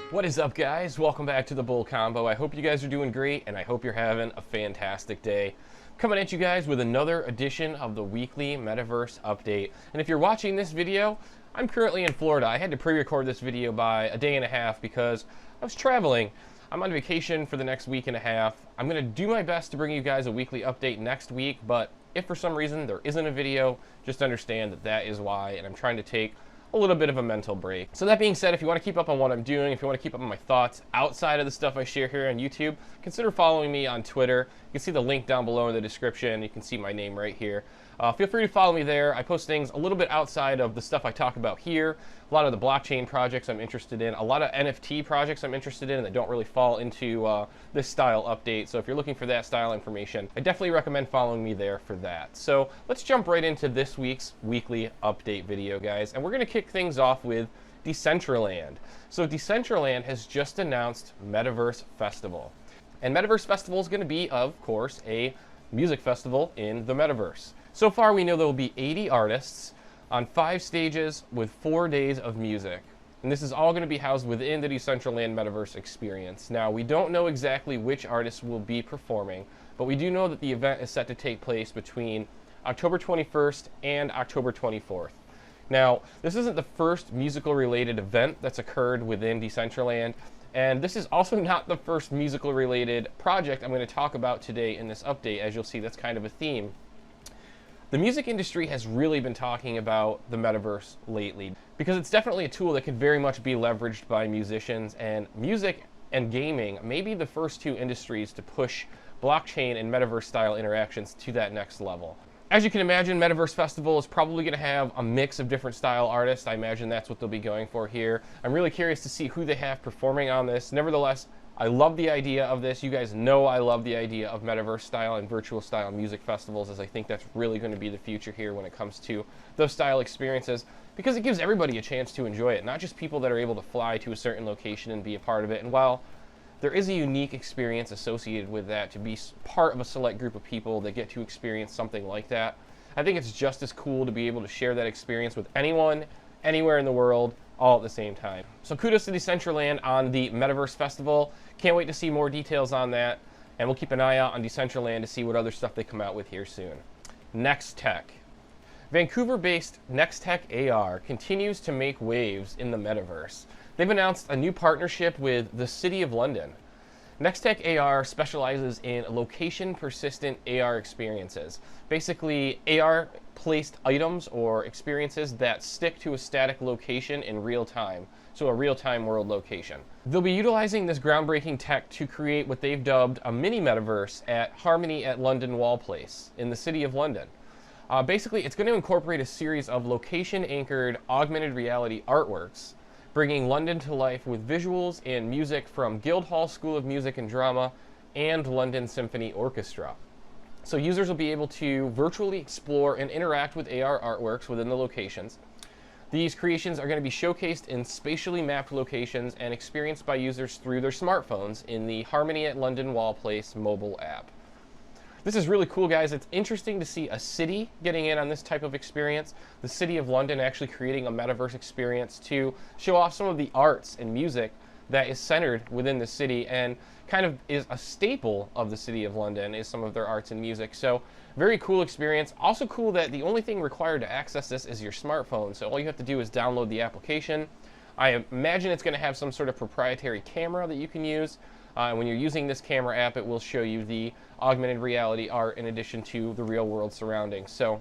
What is up, guys? Welcome back to the Bull Combo. I hope you guys are doing great, and I hope you're having a fantastic day. Coming at you guys with another edition of the weekly Metaverse update. And if you're watching this video, I'm currently in Florida. I had to pre-record this video by a day and a half because I was traveling. I'm on vacation for the next week and a half. I'm going to do my best to bring you guys a weekly update next week, but if for some reason there isn't a video, just understand that that is why, and I'm trying to take a little bit of a mental break. So that being said, if you want to keep up on what I'm doing, if you want to keep up on my thoughts outside of the stuff I share here on YouTube, consider following me on Twitter. You can see the link down below in the description. You can see my name right here. Feel free to follow me there. I post things a little bit outside of the stuff I talk about here. A lot of the blockchain projects I'm interested in, a lot of NFT projects I'm interested in that don't really fall into this style update. So if you're looking for that style information, I definitely recommend following me there for that. So let's jump right into this week's weekly update video, guys. And we're going to kick things off with Decentraland. So Decentraland has just announced Metaverse Festival. And Metaverse Festival is going to be, of course, a music festival in the Metaverse. So far, we know there will be 80 artists on 5 stages with 4 days of music. And this is all going to be housed within the Decentraland Metaverse experience. Now, we don't know exactly which artists will be performing, but we do know that the event is set to take place between October 21st and October 24th. Now, this isn't the first musical-related event that's occurred within Decentraland, and this is also not the first musical-related project I'm going to talk about today in this update. As you'll see, that's kind of a theme. The music industry has really been talking about the Metaverse lately because it's definitely a tool that could very much be leveraged by musicians, and music and gaming may be the first two industries to push blockchain and Metaverse-style interactions to that next level. As you can imagine, Metaverse Festival is probably going to have a mix of different style artists. I imagine that's what they'll be going for here. I'm really curious to see who they have performing on this. Nevertheless, I love the idea of this. You guys know I love the idea of Metaverse style and virtual style music festivals, as I think that's really going to be the future here when it comes to those style experiences, because it gives everybody a chance to enjoy it, not just people that are able to fly to a certain location and be a part of it. And while there is a unique experience associated with that, to be part of a select group of people that get to experience something like that, I think it's just as cool to be able to share that experience with anyone, anywhere in the world, all at the same time. So kudos to Decentraland on the Metaverse Festival. Can't wait to see more details on that, and we'll keep an eye out on Decentraland to see what other stuff they come out with here soon. Nextech. Vancouver-based Nextech AR continues to make waves in the Metaverse. They've announced a new partnership with the City of London. Nextech AR specializes in location-persistent AR experiences. Basically, AR-placed items or experiences that stick to a static location in real time, so a real-time world location. They'll be utilizing this groundbreaking tech to create what they've dubbed a mini-metaverse at Harmony at London Wall Place in the City of London. Basically, it's going to incorporate a series of location-anchored augmented reality artworks, bringing London to life with visuals and music from Guildhall School of Music and Drama and London Symphony Orchestra. So users will be able to virtually explore and interact with AR artworks within the locations. These creations are going to be showcased in spatially mapped locations and experienced by users through their smartphones in the Harmony at London Wall Place mobile app. This is really cool, guys. It's interesting to see a city getting in on this type of experience. The City of London actually creating a metaverse experience to show off some of the arts and music that is centered within the city and kind of is a staple of the City of London, is some of their arts and music. So very cool experience. Also cool that the only thing required to access this is your smartphone. So all you have to do is download the application. I imagine it's going to have some sort of proprietary camera that you can use. When you're using this camera app, it will show you the augmented reality art in addition to the real world surroundings. So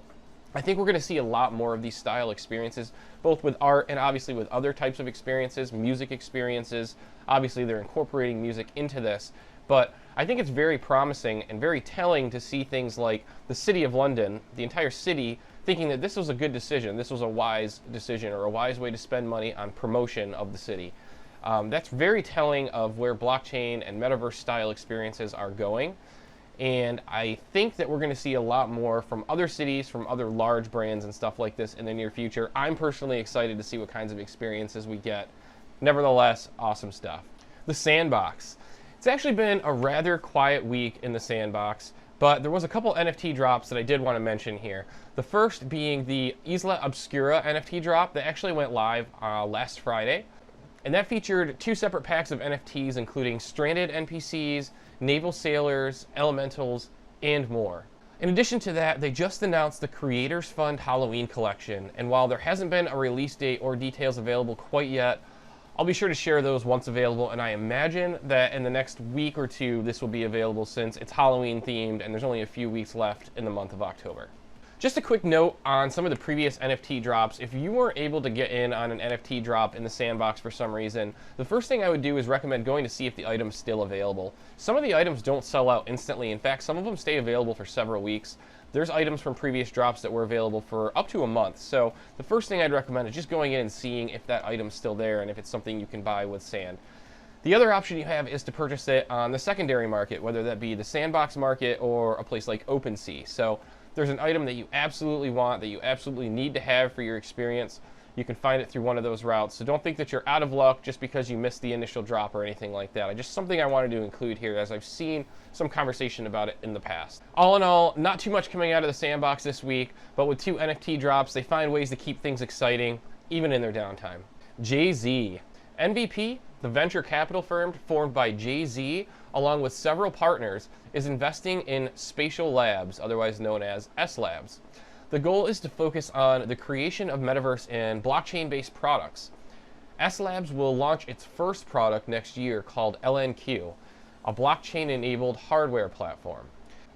I think we're going to see a lot more of these style experiences, both with art and obviously with other types of experiences, music experiences. Obviously, they're incorporating music into this, but I think it's very promising and very telling to see things like the City of London, the entire city, thinking that this was a good decision, this was a wise decision or a wise way to spend money on promotion of the city. That's very telling of where blockchain and metaverse style experiences are going. And I think that we're going to see a lot more from other cities, from other large brands and stuff like this in the near future. I'm personally excited to see what kinds of experiences we get. Nevertheless, awesome stuff. The Sandbox. It's actually been a rather quiet week in the Sandbox, but there was a couple NFT drops that I did want to mention here. The first being the Isla Obscura NFT drop that actually went live last Friday. And that featured 2 separate packs of NFTs, including stranded NPCs, naval sailors, elementals, and more. In addition to that, they just announced the Creators Fund Halloween collection, and while there hasn't been a release date or details available quite yet, I'll be sure to share those once available, and I imagine that in the next week or 2 this will be available since it's Halloween themed and there's only a few weeks left in the month of October. Just a quick note on some of the previous NFT drops. If you weren't able to get in on an NFT drop in the Sandbox for some reason, the first thing I would do is recommend going to see if the item's still available. Some of the items don't sell out instantly. In fact, some of them stay available for several weeks. There's items from previous drops that were available for up to a month. So the first thing I'd recommend is just going in and seeing if that item's still there and if it's something you can buy with Sand. The other option you have is to purchase it on the secondary market, whether that be the Sandbox market or a place like OpenSea. So there's an item that you absolutely want, that you absolutely need to have for your experience, you can find it through one of those routes. So don't think that you're out of luck just because you missed the initial drop or anything like that. Just something I wanted to include here, as I've seen some conversation about it in the past. All in all, not too much coming out of the Sandbox this week, but with 2 NFT drops, they find ways to keep things exciting, even in their downtime. Jay-Z. MVP, the venture capital firm formed by Jay-Z, along with several partners, is investing in Spatial Labs, otherwise known as sLABS. The goal is to focus on the creation of metaverse and blockchain-based products. sLABS will launch its first product next year called LNQ, a blockchain-enabled hardware platform.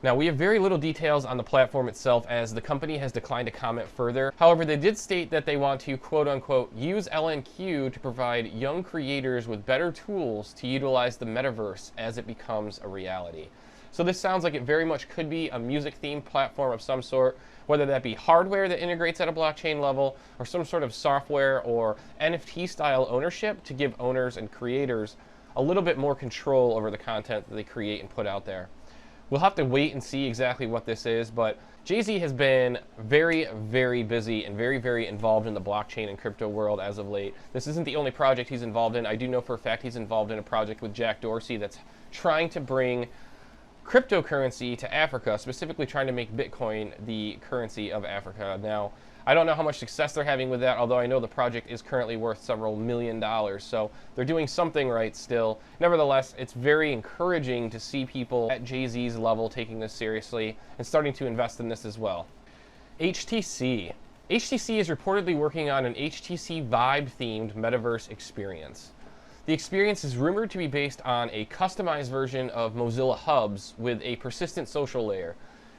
Now, we have very little details on the platform itself, as the company has declined to comment further. However, they did state that they want to, quote-unquote, use LNQ to provide young creators with better tools to utilize the metaverse as it becomes a reality. So this sounds like it very much could be a music-themed platform of some sort, whether that be hardware that integrates at a blockchain level, or some sort of software or NFT-style ownership to give owners and creators a little bit more control over the content that they create and put out there. We'll have to wait and see exactly what this is, but Jay-Z has been very, very busy and very, very involved in the blockchain and crypto world as of late. This isn't the only project he's involved in. I do know for a fact he's involved in a project with Jack Dorsey that's trying to bring cryptocurrency to Africa, specifically trying to make Bitcoin the currency of Africa. Now, I don't know how much success they're having with that, although I know the project is currently worth several $1 million, so they're doing something right still. Nevertheless, it's very encouraging to see people at Jay-Z's level taking this seriously and starting to invest in this as well. HTC. HTC is reportedly working on an HTC Vibe-themed metaverse experience. The experience is rumored to be based on a customized version of Mozilla Hubs with a persistent social layer.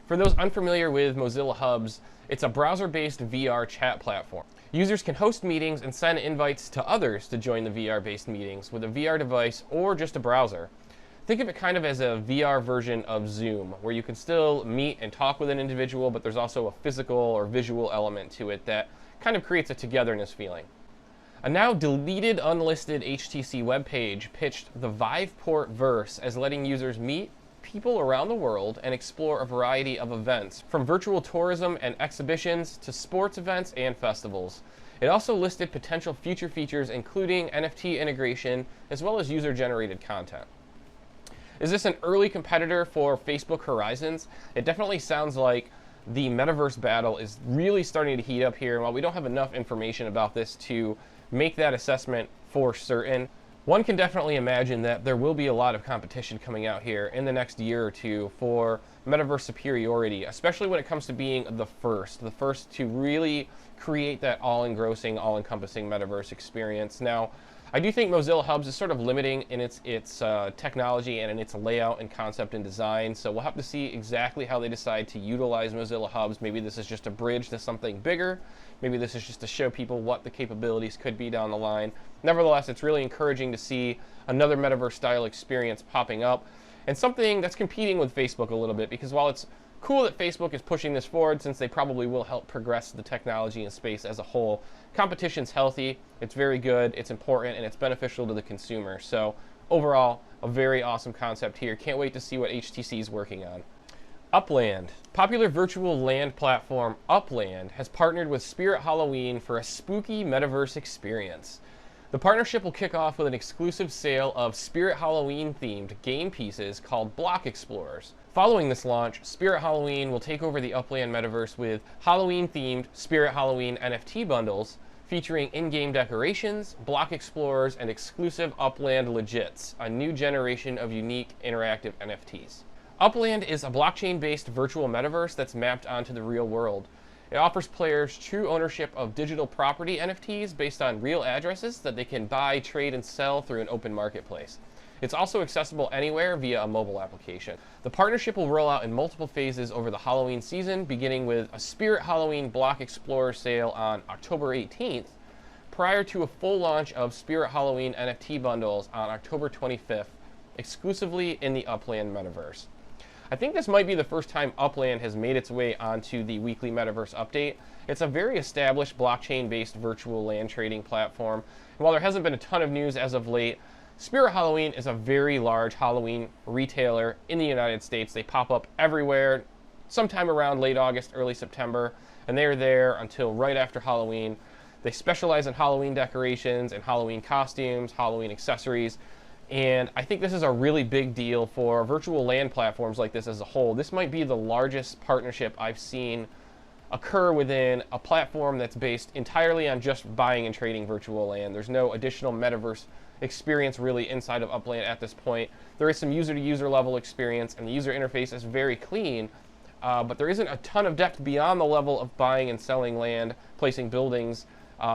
For those unfamiliar with Mozilla Hubs, it's a browser-based VR chat platform. Users can host meetings and send invites to others to join the VR-based meetings with a VR device or just a browser. Think of it kind of as a VR version of Zoom, where you can still meet and talk with an individual, but there's also a physical or visual element to it that kind of creates a togetherness feeling. A now deleted, unlisted HTC webpage pitched the Viveportverse as letting users meet people around the world and explore a variety of events, from virtual tourism and exhibitions to sports events and festivals. It also listed potential future features, including NFT integration, as well as user-generated content. Is this an early competitor for Facebook Horizons? It definitely sounds like the metaverse battle is really starting to heat up here, and while we don't have enough information about this to make that assessment for certain, one can definitely imagine that there will be a lot of competition coming out here in the next year or 2 for metaverse superiority, especially when it comes to being the first to really create that all-engrossing, all-encompassing metaverse experience. Now, I do think Mozilla Hubs is sort of limiting in its technology and in its layout and concept and design, so we'll have to see exactly how they decide to utilize Mozilla Hubs. Maybe this is just a bridge to something bigger. Maybe this is just to show people what the capabilities could be down the line. Nevertheless, it's really encouraging to see another metaverse-style experience popping up, and something that's competing with Facebook a little bit, because while it's cool that Facebook is pushing this forward, since they probably will help progress the technology and space as a whole, competition's healthy, it's very good, it's important, and it's beneficial to the consumer. So overall, a very awesome concept here. Can't wait to see what HTC is working on. Upland. Popular virtual land platform Upland has partnered with Spirit Halloween for a spooky metaverse experience. The partnership will kick off with an exclusive sale of Spirit Halloween-themed game pieces called Block Explorers. Following this launch, Spirit Halloween will take over the Upland Metaverse with Halloween-themed Spirit Halloween NFT bundles featuring in-game decorations, block explorers, and exclusive Upland Legits, a new generation of unique interactive NFTs. Upland is a blockchain-based virtual metaverse that's mapped onto the real world. It offers players true ownership of digital property NFTs based on real addresses that they can buy, trade, and sell through an open marketplace. It's also accessible anywhere via a mobile application. The partnership will roll out in multiple phases over the Halloween season, beginning with a Spirit Halloween Block Explorer sale on October 18th, prior to a full launch of Spirit Halloween NFT bundles on October 25th, exclusively in the Upland Metaverse. I think this might be the first time Upland has made its way onto the weekly Metaverse update. It's a very established blockchain-based virtual land trading platform. And while there hasn't been a ton of news as of late, Spirit Halloween is a very large Halloween retailer in the United States. They pop up everywhere, sometime around late August, early September, and they're there until right after Halloween. They specialize in Halloween decorations and Halloween costumes, Halloween accessories, and I think this is a really big deal for virtual land platforms like this as a whole. This might be the largest partnership I've seen occur within a platform that's based entirely on just buying and trading virtual land. There's no additional metaverse experience really inside of Upland at this point. There is some user-to-user level experience, and the user interface is very clean, but there isn't a ton of depth beyond the level of buying and selling land, placing buildings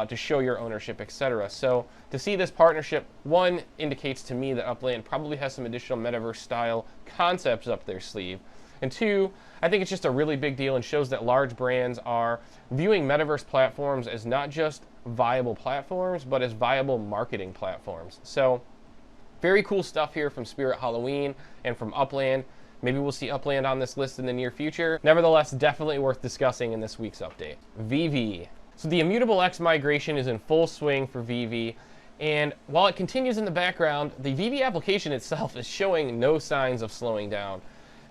to show your ownership, etc. So to see this partnership, one, indicates to me that Upland probably has some additional metaverse-style concepts up their sleeve. And two, I think it's just a really big deal and shows that large brands are viewing metaverse platforms as not just viable platforms, but as viable marketing platforms. So very cool stuff here from Spirit Halloween and from Upland. Maybe we'll see Upland on this list in the near future. Nevertheless, definitely worth discussing in this week's update. VeVe. So the Immutable X migration is in full swing for VeVe, and while it continues in the background, the VeVe application itself is showing no signs of slowing down.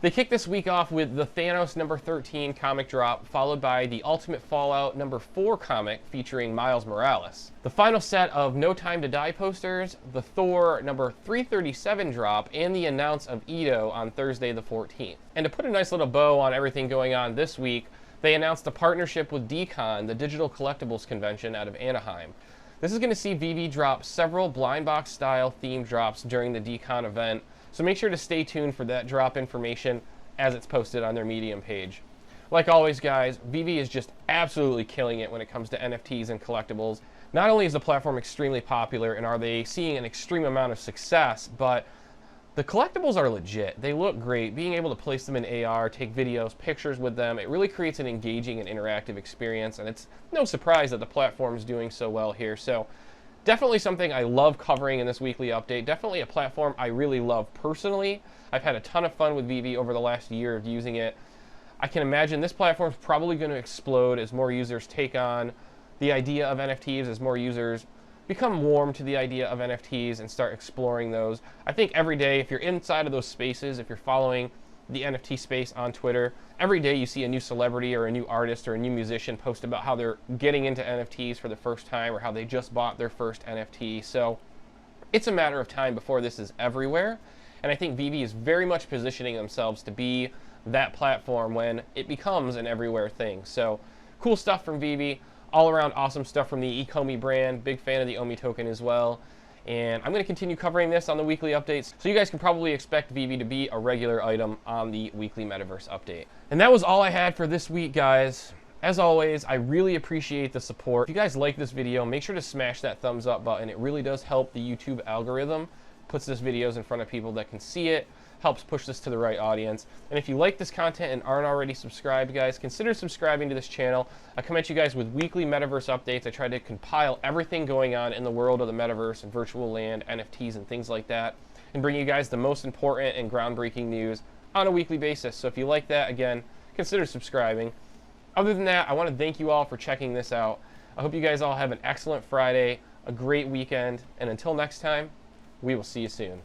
They kicked this week off with the Thanos number 13 comic drop, followed by the Ultimate Fallout number 4 comic featuring Miles Morales. The final set of No Time to Die posters, the Thor number 337 drop, and the announce of Ito on Thursday the 14th. And to put a nice little bow on everything going on this week, they announced a partnership with DCon, the digital collectibles convention out of Anaheim. This is going to see VeVe drop several blind box style themed drops during the DCon event, so make sure to stay tuned for that drop information as it's posted on their Medium page. Like always, guys, VeVe is just absolutely killing it when it comes to NFTs and collectibles. Not only is the platform extremely popular and are they seeing an extreme amount of success, but the collectibles are legit. They look great. Being able to place them in AR, take videos, pictures with them, it really creates an engaging and interactive experience, and it's no surprise that the platform is doing so well here. So definitely something I love covering in this weekly update. Definitely a platform I really love personally. I've had a ton of fun with VeVe over the last year of using it. I can imagine this platform is probably going to explode as more users take on the idea of NFTs, as more users become warm to the idea of NFTs and start exploring those. I think every day, if you're inside of those spaces, if you're following the NFT space on Twitter, every day you see a new celebrity or a new artist or a new musician post about how they're getting into NFTs for the first time or how they just bought their first NFT. So it's a matter of time before this is everywhere. And I think VeVe is very much positioning themselves to be that platform when it becomes an everywhere thing. So cool stuff from VeVe. All around awesome stuff from the Ecomi brand. Big fan of the Omi token as well. And I'm going to continue covering this on the weekly updates, so you guys can probably expect VeVe to be a regular item on the weekly Metaverse update. And that was all I had for this week, guys. As always, I really appreciate the support. If you guys like this video, make sure to smash that thumbs up button. It really does help the YouTube algorithm. Puts this videos in front of people that can see it, helps push this to the right audience. And if you like this content and aren't already subscribed, guys, consider subscribing to this channel. I come at you guys with weekly Metaverse updates. I try to compile everything going on in the world of the Metaverse and virtual land, NFTs, and things like that, and bring you guys the most important and groundbreaking news on a weekly basis. So if you like that, again, consider subscribing. Other than that, I want to thank you all for checking this out. I hope you guys all have an excellent Friday, a great weekend, and until next time, we will see you soon.